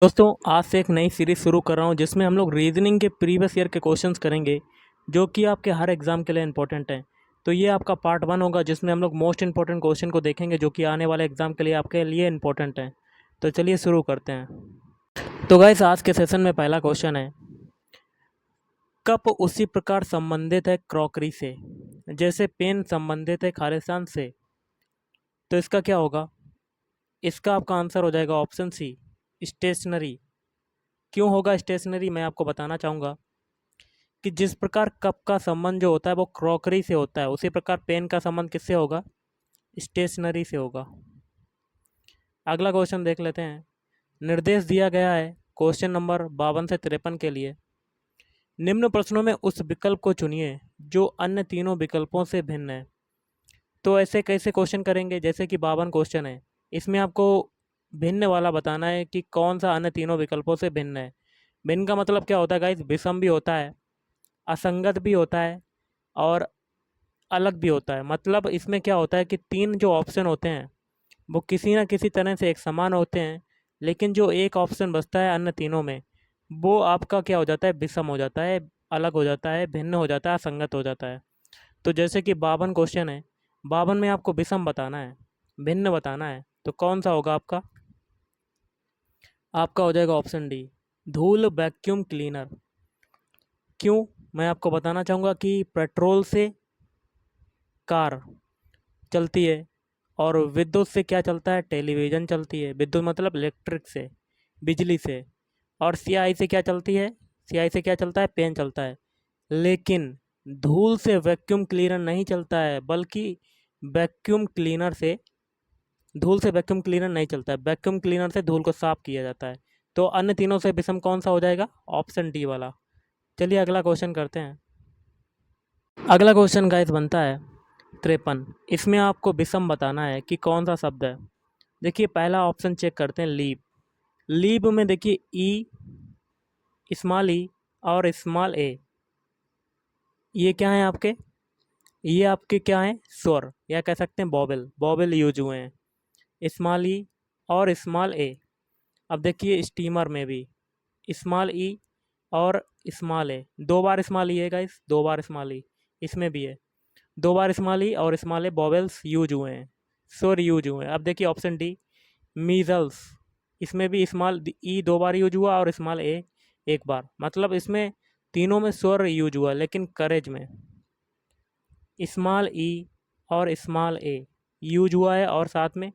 दोस्तों आज से एक नई सीरीज़ शुरू कर रहा हूँ जिसमें हम लोग रीजनिंग के प्रीवियस ईयर के क्वेश्चंस करेंगे जो कि आपके हर एग्ज़ाम के लिए इंपॉर्टेंट हैं। तो ये आपका पार्ट 1 होगा जिसमें हम लोग मोस्ट इंपॉर्टेंट क्वेश्चन को देखेंगे जो कि आने वाले एग्ज़ाम के लिए आपके लिए इंपॉर्टेंट हैं। तो चलिए शुरू करते हैं। तो गाइस आज के सेशन में पहला क्वेश्चन है, कप उसी प्रकार संबंधित है क्रॉकरी से जैसे पेन संबंधित है खालिस्तान से। तो इसका क्या होगा? इसका आपका आंसर हो जाएगा ऑप्शन सी, स्टेशनरी। क्यों होगा स्टेशनरी, मैं आपको बताना चाहूँगा कि जिस प्रकार कप का संबंध जो होता है वो क्रॉकरी से होता है, उसी प्रकार पेन का संबंध किससे होगा? स्टेशनरी से होगा। अगला क्वेश्चन देख लेते हैं। निर्देश दिया गया है क्वेश्चन नंबर 52 से 53 के लिए, निम्न प्रश्नों में उस विकल्प को चुनिए जो अन्य तीनों विकल्पों से भिन्न है। तो ऐसे कैसे क्वेश्चन करेंगे? जैसे कि 52 क्वेश्चन है, इसमें आपको भिन्न वाला बताना है कि कौन सा अन्य तीनों विकल्पों से भिन्न है। भिन्न का मतलब क्या होता है गाइस? विषम भी होता है, असंगत भी होता है और अलग भी होता है। मतलब इसमें क्या होता है कि तीन जो ऑप्शन होते हैं वो किसी ना किसी तरह से एक समान होते हैं, लेकिन जो एक ऑप्शन बचता है अन्य तीनों में वो आपका क्या हो जाता है? विषम हो जाता है, अलग हो जाता है, भिन्न हो जाता है, असंगत हो जाता है। तो जैसे कि 52 क्वेश्चन है, 52 में आपको विषम बताना है, भिन्न बताना है, तो कौन सा होगा आपका? आपका हो जाएगा ऑप्शन डी, धूल वैक्यूम क्लीनर। क्यों? मैं आपको बताना चाहूँगा कि पेट्रोल से कार चलती है और विद्युत से क्या चलता है? टेलीविज़न चलती है। विद्युत मतलब इलेक्ट्रिक से, बिजली से। और स्याही से क्या चलती है? स्याही से क्या चलता है? पेन चलता है। लेकिन धूल से वैक्यूम क्लीनर नहीं चलता है, बल्कि वैक्यूम क्लीनर से धूल से वैक्यूम क्लीनर नहीं चलता है, वैक्यूम क्लीनर से धूल को साफ किया जाता है। तो अन्य तीनों से विषम कौन सा हो जाएगा? ऑप्शन डी वाला। चलिए अगला क्वेश्चन करते हैं। अगला क्वेश्चन गाइस बनता है 53। इसमें आपको विषम बताना है कि कौन सा शब्द है। देखिए पहला ऑप्शन चेक करते हैं, लीप। लीप में देखिए ई, स्मॉल ई और स्मॉल ए, ये क्या है आपके? ये आपके क्या है? स्वर, या कह सकते हैं बॉबल, बॉबल यूज हुए हैं, स्मॉल ई और स्मॉल ए। अब देखिए स्टीमर में भी स्मॉल ई और स्मॉल ए, दो बार स्मॉल ई है गाइस, दो बार स्मॉल ई, इसमें भी है दो बार स्मॉल ई और स्मॉल ए, बॉबल्स यूज हुए हैं, स्वर यूज हुए हैं। अब देखिए ऑप्शन डी, मीजल्स। इसमें भी स्मॉल ई दो बार यूज हुआ और स्मॉल ए एक बार। मतलब इसमें तीनों में स्वर यूज हुआ, लेकिन करेज में स्मॉल ई और स्मॉल ए यूज हुआ है और साथ में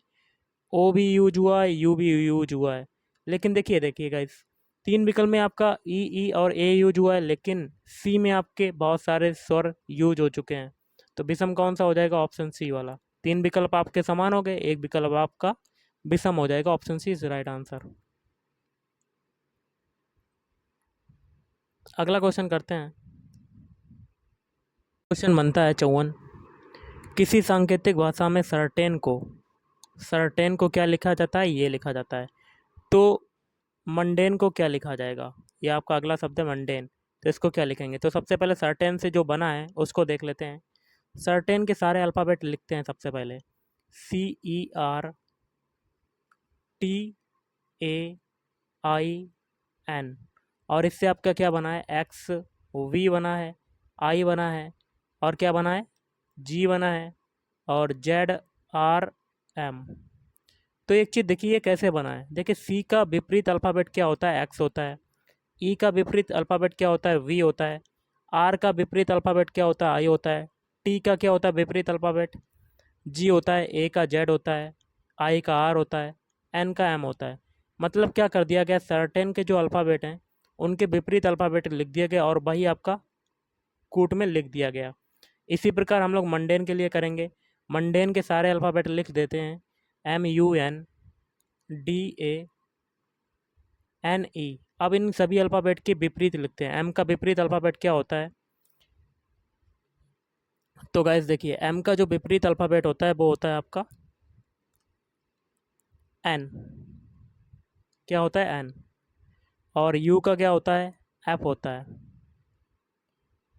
ओ भी यूज हुआ है, यू भी यूज हुआ है। लेकिन देखिए देखिए गाइस, तीन विकल्प में आपका ई और ए यूज हुआ है, लेकिन सी में आपके बहुत सारे स्वर यूज हो चुके हैं। तो विषम कौन सा हो जाएगा? ऑप्शन सी वाला। तीन विकल्प आपके समान हो गए, एक विकल्प आपका विषम हो जाएगा। Option C is right answer. अगला क्वेश्चन करते हैं। क्वेश्चन बनता है 54। किसी सांकेतिक भाषा में सर्टेन को क्या लिखा जाता है? ये लिखा जाता है। तो मंडेन को क्या लिखा जाएगा? ये आपका अगला शब्द है मंडेन। तो इसको क्या लिखेंगे? तो सबसे पहले सर्टेन से जो बना है उसको देख लेते हैं। सर्टेन के सारे अल्फ़ाबेट लिखते हैं। सबसे पहले CERTAIN, और इससे आपका क्या बना है? एक्स, वी बना है, आई बना है, और क्या बना है? जी बना है, और ZRM। तो एक चीज़ देखिए कैसे बना है। देखिए सी का विपरीत अल्फ़ाबेट क्या होता है? एक्स होता है। ई का विपरीत अल्फ़ाबेट क्या होता है? वी होता है। आर का विपरीत अल्फ़ाबेट क्या होता है? आई होता है। टी का क्या होता है विपरीत अल्फ़ाबेट? जी होता है। ए का जेड होता है। आई का आर होता है। एन का एम होता है। मतलब क्या कर दिया गया? सर्टेन के जो अल्फ़ाबेट हैं उनके विपरीत अल्फ़ाबेट लिख दिया गया और वही आपका कूट में लिख दिया गया। इसी प्रकार हम लोग मंडेन के लिए करेंगे। मंडेन के सारे अल्फ़ाबेट लिख देते हैं। MUNDANE। अब इन सभी अल्फ़ाबेट के विपरीत लिखते हैं। एम का विपरीत अल्फ़ाबेट क्या होता है? तो गाइस देखिए एम का जो विपरीत अल्फ़ाबेट होता है वो होता है आपका एन। क्या होता है? एन। और यू का क्या होता है? एफ होता है।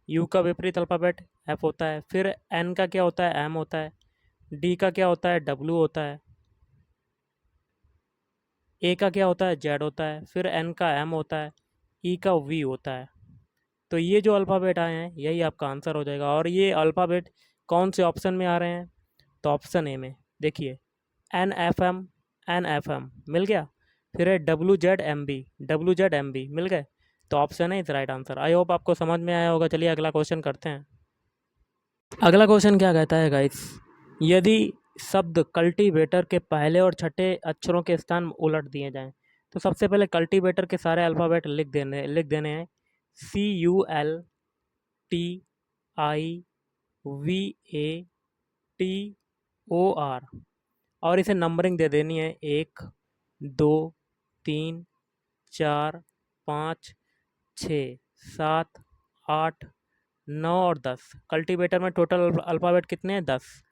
यू का विपरीत अल्फ़ाबेट एफ होता है। फिर एन का क्या होता है? एम होता है। डी का क्या होता है? डब्ल्यू होता है। ए का क्या होता है, जेड होता है, फिर एन का एम होता है, ई का वी होता है। तो ये जो अल्फ़ाबेट आए हैं यही आपका आंसर हो जाएगा। और ये अल्फ़ाबेट कौन से ऑप्शन में आ रहे हैं, तो ऑप्शन ए में देखिए, एन एफ एम मिल गया, फिर है डब्ल्यू जेड एम बी मिल गए। तो ऑप्शन है is right answer. I hope आपको समझ में आया होगा। चलिए अगला क्वेश्चन करते हैं। अगला क्वेश्चन क्या कहता है गाइस, यदि शब्द कल्टीवेटर के पहले और छठे अक्षरों के स्थान उलट दिए जाएं, तो सबसे पहले कल्टीवेटर के सारे अल्फ़ाबेट लिख देने हैं, CULTIVATOR, और इसे नंबरिंग दे देनी है 1 2 3 4 5 6 7 8 9 और 10। कल्टीवेटर में टोटल अल्फ़ाबेट कितने हैं, 10।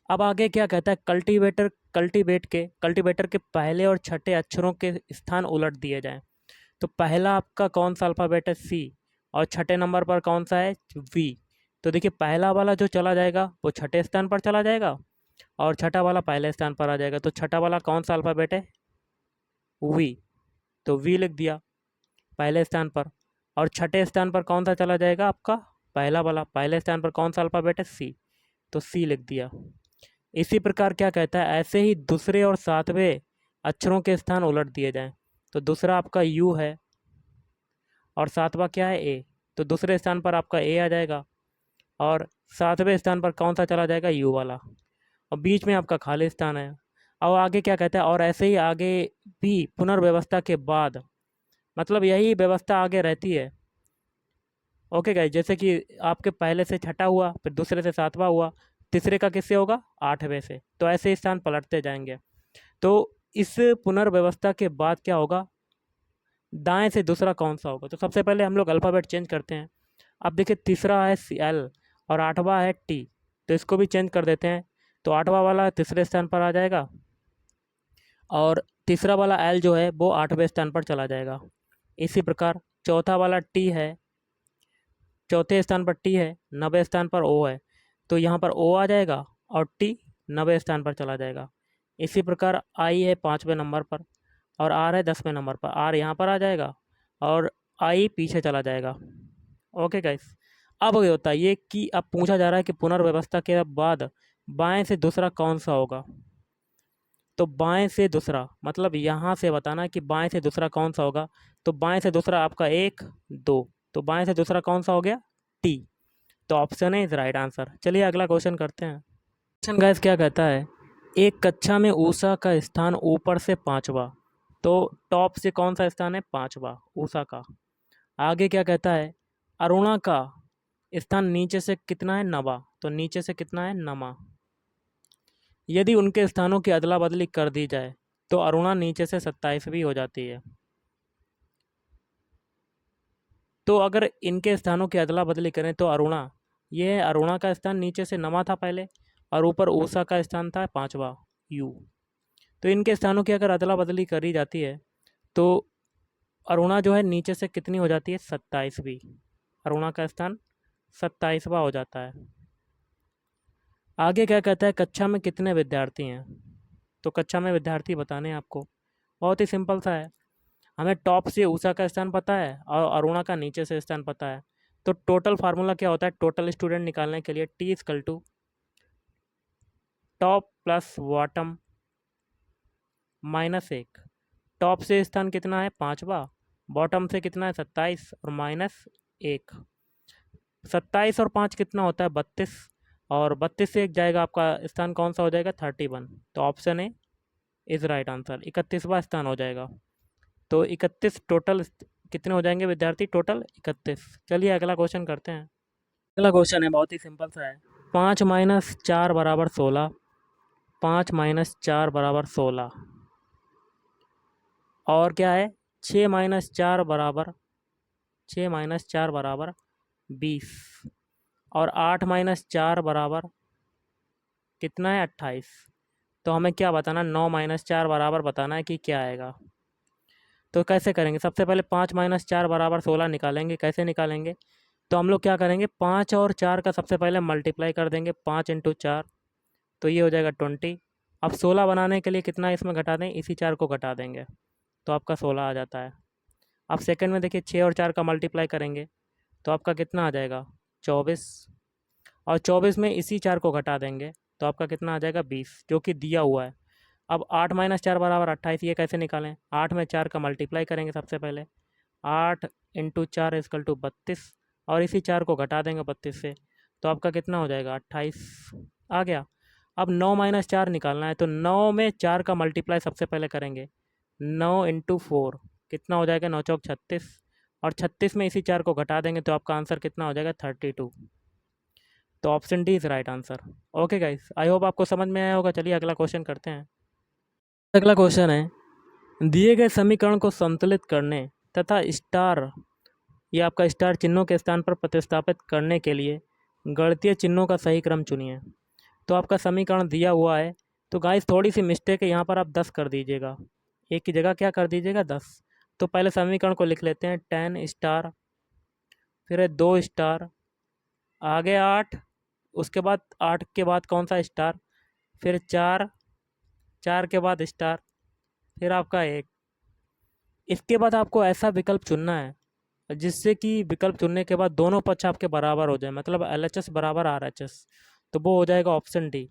अब आगे क्या कहता है, कल्टीवेटर के पहले और छठे अक्षरों के स्थान उलट दिए जाएं। तो पहला आपका कौन सा अल्फ़ाबेट है, सी, और छठे नंबर पर कौन सा है, वी। तो देखिए पहला वाला जो चला जाएगा वो छठे स्थान पर चला जाएगा, और छठा वाला पहले स्थान पर आ जाएगा। तो छठा वाला कौन सा अल्फ़ाबेट है, वी। तो वी लिख दिया पहले स्थान पर। और छठे स्थान पर कौन सा चला जाएगा आपका, पहला वाला। पहले स्थान पर कौन सा अल्फ़ाबेट है, सी। तो सी लिख दिया। इसी प्रकार क्या कहता है, ऐसे ही दूसरे और सातवें अक्षरों के स्थान उलट दिए जाएं। तो दूसरा आपका यू है और सातवां क्या है, ए। तो दूसरे स्थान पर आपका ए आ जाएगा, और सातवें स्थान पर कौन सा चला जाएगा, यू वाला, और बीच में आपका खाली स्थान है। अब आगे क्या कहता है, और ऐसे ही आगे भी पुनर्व्यवस्था के बाद, मतलब यही व्यवस्था आगे रहती है। ओके गाइस, जैसे कि आपके पहले से छठा हुआ, फिर दूसरे से सातवां हुआ, तीसरे का किससे होगा, आठवें से। तो ऐसे ही स्थान पलटते जाएंगे। तो इस पुनर्व्यवस्था के बाद क्या होगा, दाएं से दूसरा कौन सा होगा। तो सबसे पहले हम लोग अल्फ़ाबेट चेंज करते हैं। अब देखिए तीसरा है एल और आठवां है टी, तो इसको भी चेंज कर देते हैं। तो आठवां वाला तीसरे स्थान पर आ जाएगा, और तीसरा वाला एल जो है वो आठवें स्थान पर चला जाएगा। इसी प्रकार चौथा वाला टी है, चौथे स्थान पर टी है, नवे स्थान पर ओ है, तो यहाँ पर ओ आ जाएगा और टी नवे स्थान पर चला जाएगा। इसी प्रकार आई है पाँचवें नंबर पर, और आर है 10वें नंबर पर। आर यहाँ पर आ जाएगा और आई पीछे चला जाएगा। ओके गाइस, अब ये होता है ये कि अब पूछा जा रहा है कि पुनर्व्यवस्था के बाद बाएं से दूसरा कौन सा होगा। तो बाएं से दूसरा मतलब यहाँ से बताना कि बाएं से दूसरा कौन सा होगा। तो बाएं से दूसरा आपका 1 2, तो बाएं से दूसरा कौन सा हो गया, टी। तो ऑप्शन है इज राइट आंसर। चलिए अगला क्वेश्चन करते हैं। क्वेश्चन गाइस क्या कहता है, एक कक्षा में ऊषा का स्थान ऊपर से पांचवा। तो टॉप से कौन सा स्थान है, पांचवा ऊषा का। आगे क्या कहता है, अरुणा का स्थान नीचे से कितना है, नवा। तो नीचे से कितना है, नमा। यदि उनके स्थानों की अदला बदली कर दी जाए तो अरुणा नीचे से 27वीं हो जाती है। तो अगर इनके स्थानों की अदला बदली करें तो अरुणा, ये है अरुणा का स्थान नीचे से नमा था पहले, और ऊपर ऊषा का स्थान था पांचवा, यू। तो इनके स्थानों की अगर अदला बदली करी जाती है तो अरुणा जो है नीचे से कितनी हो जाती है, 27वीं। अरुणा का स्थान 27वां हो जाता है। आगे क्या कहता है, कक्षा में कितने विद्यार्थी हैं। तो कक्षा में विद्यार्थी बताने हैं आपको, बहुत ही सिंपल सा है। हमें टॉप से ऊषा का स्थान पता है और अरुणा का नीचे से स्थान पता है। तो टोटल फार्मूला क्या होता है, टोटल स्टूडेंट निकालने के लिए T is equal to top plus bottom minus 1। टॉप से स्थान कितना है, पाँचवा, बॉटम से कितना है, 27, और माइनस 1। 27 और 5 कितना होता है, 32, और 32 से एक जाएगा आपका स्थान कौन सा हो जाएगा, 31। तो option A is right answer, 31वां स्थान हो जाएगा। तो 31 टोटल कितने हो जाएंगे विद्यार्थी, टोटल 31। चलिए अगला क्वेश्चन करते हैं। अगला क्वेश्चन है बहुत ही सिंपल सा है, 5 माइनस 4 बराबर 16। 5 माइनस 4 बराबर 16, और क्या है, 6 माइनस 4 बराबर 20, और 8 माइनस 4 बराबर कितना है, 28। तो हमें क्या बताना, 9 माइनस 4 बराबर बताना है कि क्या आएगा। तो कैसे करेंगे, सबसे पहले 5 माइनस 4 बराबर 16 निकालेंगे। कैसे निकालेंगे, तो हम लोग क्या करेंगे, 5 और 4 का सबसे पहले मल्टीप्लाई कर देंगे, 5 इंटू 4, तो ये हो जाएगा 20। अब 16 बनाने के लिए कितना इसमें घटा दें, इसी 4 को घटा देंगे, तो आपका 16 आ जाता है। अब सेकंड में देखिए 6 और 4 का मल्टीप्लाई करेंगे तो आपका कितना आ जाएगा 24, और 24 में इसी 4 को घटा देंगे तो आपका कितना आ जाएगा 20, जो कि दिया हुआ है। अब 8 माइनस 4 बराबर 28, ये कैसे निकालें? 8 में 4 का मल्टीप्लाई करेंगे सबसे पहले, 8 इंटू 4 इजकल टू 32, और इसी 4 को घटा देंगे 32 से तो आपका कितना हो जाएगा 28 आ गया। अब 9 माइनस 4 निकालना है तो 9 में 4 का मल्टीप्लाई सबसे पहले करेंगे, 9 इंटू 4 कितना हो जाएगा 9 चौक 36, और 36 में इसी 4 को घटा देंगे तो आपका आंसर कितना हो जाएगा 32। तो option D is right answer. Okay guys, I hope आपको समझ में आया होगा। चलिए अगला क्वेश्चन करते हैं। अगला क्वेश्चन है, दिए गए समीकरण को संतुलित करने तथा स्टार या आपका स्टार चिन्हों के स्थान पर प्रतिस्थापित करने के लिए गणितीय चिन्हों का सही क्रम चुनिए। तो आपका समीकरण दिया हुआ है, तो गाइस थोड़ी सी मिस्टेक है, यहाँ पर आप 10 कर दीजिएगा, एक की जगह क्या कर दीजिएगा 10। तो पहले समीकरण को लिख लेते हैं, 10 स्टार, फिर है 2 स्टार, आगे 8, उसके बाद 8 के बाद कौन सा स्टार, फिर 4, 4 के बाद स्टार, फिर आपका 1। इसके बाद आपको ऐसा विकल्प चुनना है जिससे कि विकल्प चुनने के बाद दोनों पक्ष आपके बराबर हो जाए, मतलब LHS बराबर RHS, तो वो हो जाएगा ऑप्शन डी।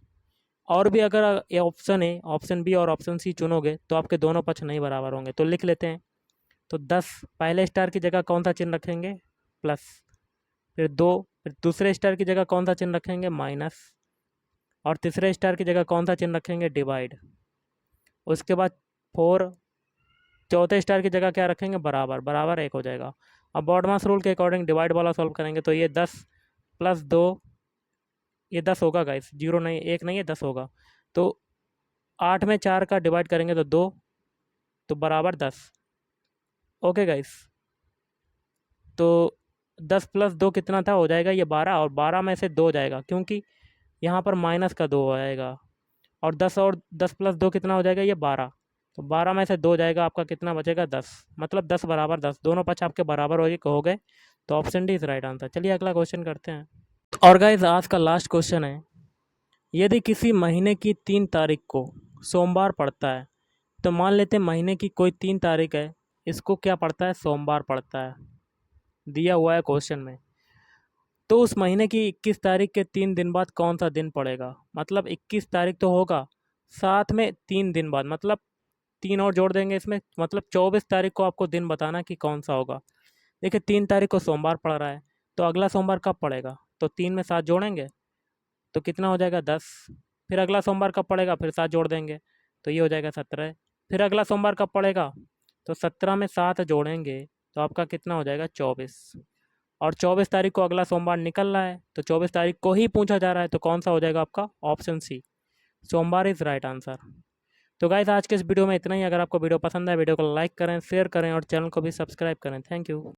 और भी अगर ये ऑप्शन ए, ऑप्शन बी और ऑप्शन सी चुनोगे तो आपके दोनों पक्ष नहीं बराबर होंगे। तो लिख लेते हैं, तो 10 पहले स्टार की जगह कौन सा चिन्ह रखेंगे, प्लस, फिर 2, फिर दूसरे स्टार की जगह कौन सा चिन्ह रखेंगे, माइनस, और तीसरे स्टार की जगह कौन सा चिन्ह रखेंगे, डिवाइड। उसके बाद 4, चौथे स्टार की जगह क्या रखेंगे, बराबर, बराबर 1 हो जाएगा। अब बॉडमास रूल के अकॉर्डिंग डिवाइड वाला सॉल्व करेंगे तो ये 10 प्लस 2, ये 10 होगा गाइस, 0 नहीं, 1 नहीं है, 10 होगा। तो 8 में 4 का डिवाइड करेंगे तो 2, तो बराबर 10। ओके गाइस, तो 10 प्लस 2 कितना था, हो जाएगा ये 12, और 12 में से 2 जाएगा क्योंकि यहाँ पर माइनस का 2 आएगा, और 10 प्लस 2 कितना हो जाएगा, ये 12, तो 12 में से 2 जाएगा, आपका कितना बचेगा 10, मतलब 10 बराबर 10, दोनों पक्ष आपके बराबर हो गए। तो option D is right answer. चलिए अगला क्वेश्चन करते हैं। और गाइस आज का लास्ट क्वेश्चन है, यदि किसी महीने की 3 तारीख को सोमवार पड़ता है, तो मान लेते हैं महीने की कोई 3 तारीख है, इसको क्या पड़ता है, सोमवार पड़ता है, दिया हुआ है क्वेश्चन में। तो उस महीने की 21 तारीख के 3 दिन बाद कौन सा दिन पड़ेगा, मतलब 21 तारीख तो होगा, साथ में 3 दिन बाद, मतलब 3 और जोड़ देंगे इसमें, मतलब 24 तारीख को आपको दिन बताना कि कौन सा होगा। देखिए 3 तारीख को सोमवार पड़ रहा है, तो अगला सोमवार कब पड़ेगा, तो 3 में 7 जोड़ेंगे तो कितना हो जाएगा 10, फिर अगला सोमवार कब पड़ेगा, फिर 7 जोड़ देंगे तो ये हो जाएगा 17, फिर अगला सोमवार कब पड़ेगा, तो 17 में 7 जोड़ेंगे तो आपका कितना हो जाएगा 24, और 24 तारीख को अगला सोमवार निकल रहा है, तो 24 तारीख को ही पूछा जा रहा है, तो कौन सा हो जाएगा आपका ऑप्शन सी, सोमवार इज़ राइट आंसर। तो गाइस आज के इस वीडियो में इतना ही। अगर आपको वीडियो पसंद है, वीडियो को लाइक करें, शेयर करें और चैनल को भी सब्सक्राइब करें। Thank you.